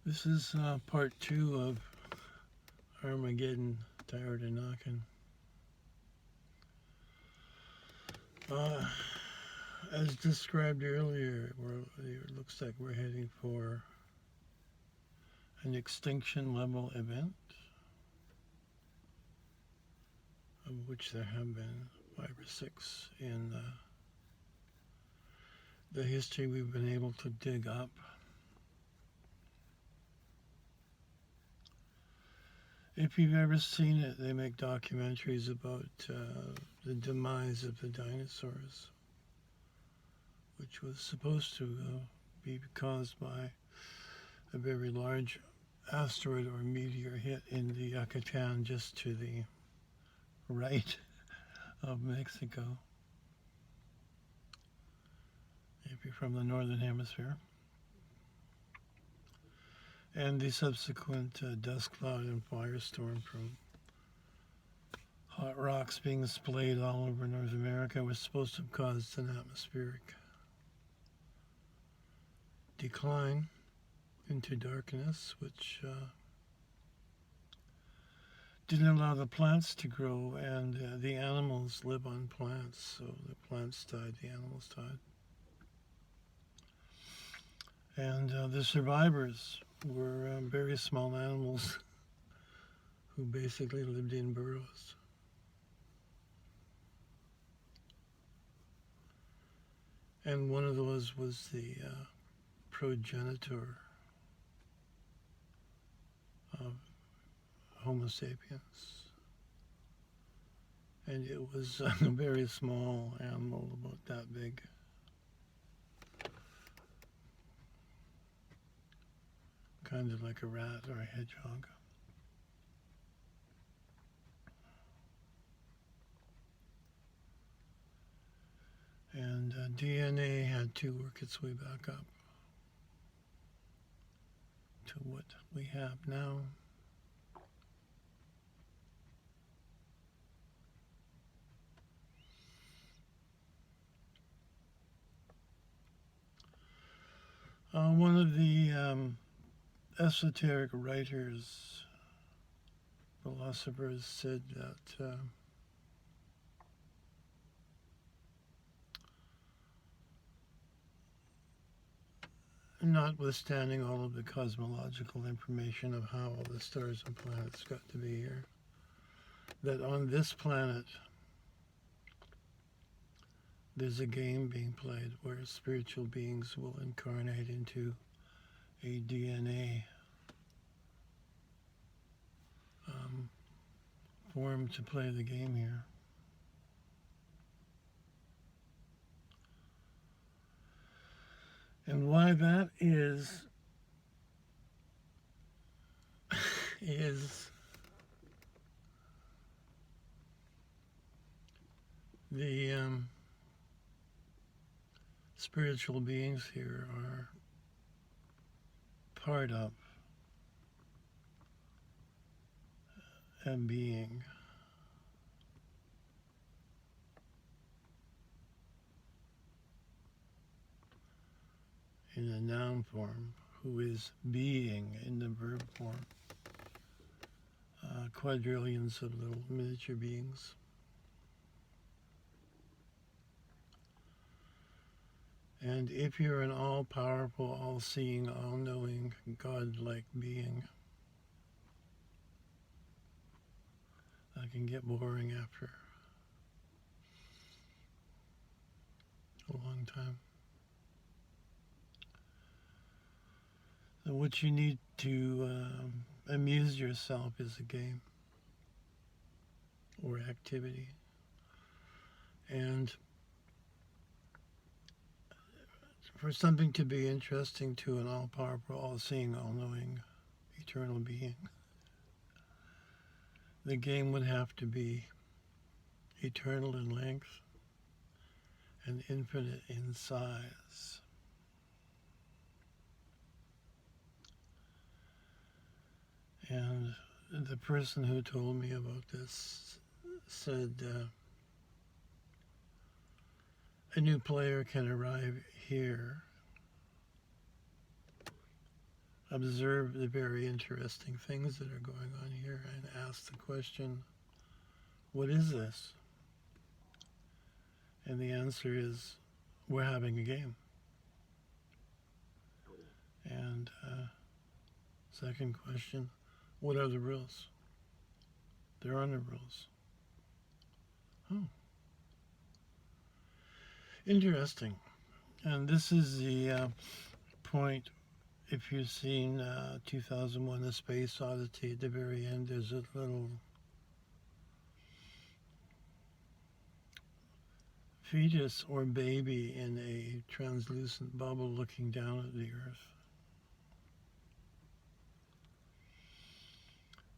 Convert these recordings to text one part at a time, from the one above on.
This is part 2 of Armageddon, Tired of Knocking. Uh, as described earlier, it looks like we're heading for an extinction level event, of which there have been 5 or 6 in the history we've been able to dig up. If you've ever seen it, they make documentaries about the demise of the dinosaurs, which was supposed to be caused by a very large asteroid or meteor hit in the Yucatan just to the right of Mexico, if you're from the northern hemisphere. And the subsequent dust cloud and firestorm from hot rocks being splayed all over North America was supposed to have caused an atmospheric decline into darkness, which didn't allow the plants to grow, and the animals live on plants, so the plants died, the animals died. And the survivors were very small animals who basically lived in burrows. And one of those was the progenitor of Homo sapiens. And it was a very small animal, about that big. Kind of like a rat or a hedgehog. And DNA had to work its way back up to what we have now. One of the esoteric writers, philosophers, said that notwithstanding all of the cosmological information of how all the stars and planets got to be here, that on this planet there's a game being played where spiritual beings will incarnate into a DNA form to play the game here. And why that is the spiritual beings here are part of a being in a noun form who is being in the verb form. Quadrillions of little miniature beings. And if you're an all-powerful, all-seeing, all-knowing, God-like being, that can get boring after a long time. So what you need to amuse yourself is a game or activity. And for something to be interesting to an all-powerful, all-seeing, all-knowing, eternal being, the game would have to be eternal in length and infinite in size. And the person who told me about this said a new player can arrive here observe the very interesting things that are going on here and ask the question, what is this? And the answer is, we're having a game. And second question, what are the rules? There are no rules. Oh. Interesting. And this is the point, if you've seen 2001 A Space Odyssey, at the very end there's a little fetus or baby in a translucent bubble looking down at the earth.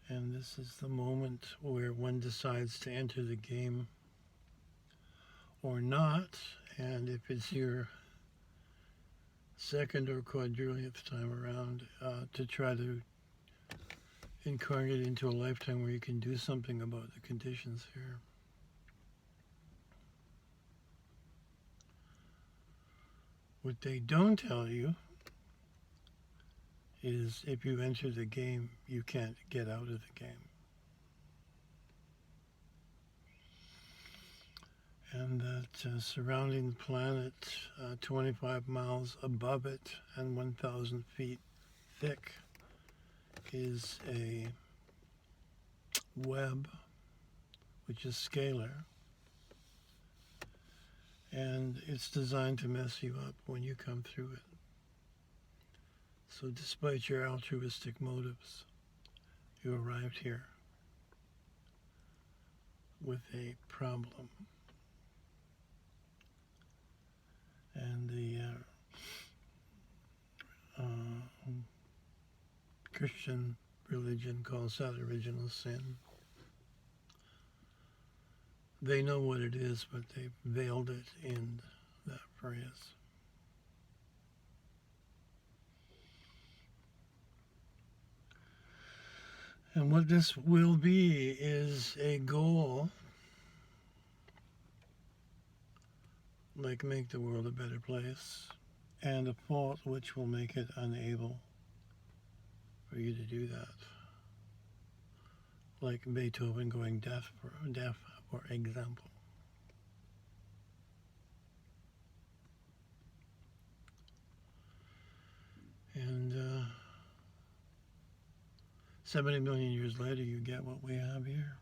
And this is the moment where one decides to enter the game or not, and if it's your second or quadrillionth time around, to try to incarnate into a lifetime where you can do something about the conditions here. What they don't tell you is if you enter the game, you can't get out of the game. And that surrounding the planet, 25 miles above it and 1,000 feet thick, is a web, which is scalar. And it's designed to mess you up when you come through it. So despite your altruistic motives, you arrived here with a problem. And the Christian religion calls that original sin. They know what it is, but they've veiled it in that phrase. And what this will be is a goal, like make the world a better place, and a fault which will make it unable for you to do that. Like Beethoven going deaf, for example. And 70 million years later, you get what we have here.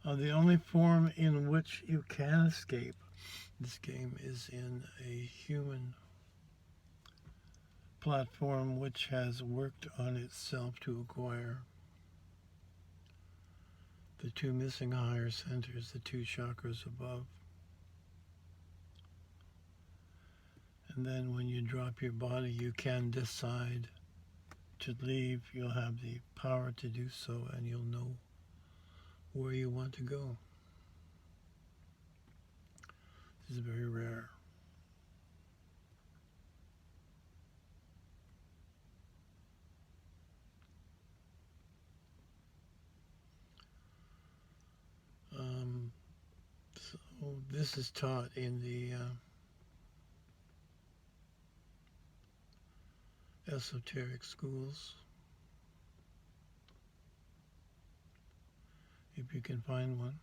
The only form in which you can escape this game is in a human platform which has worked on itself to acquire the two missing higher centers, the two chakras above. And then when you drop your body, you can decide to leave. You'll have the power to do so, and you'll know where you want to go. This is very rare. So this is taught in the esoteric schools, if you can find one.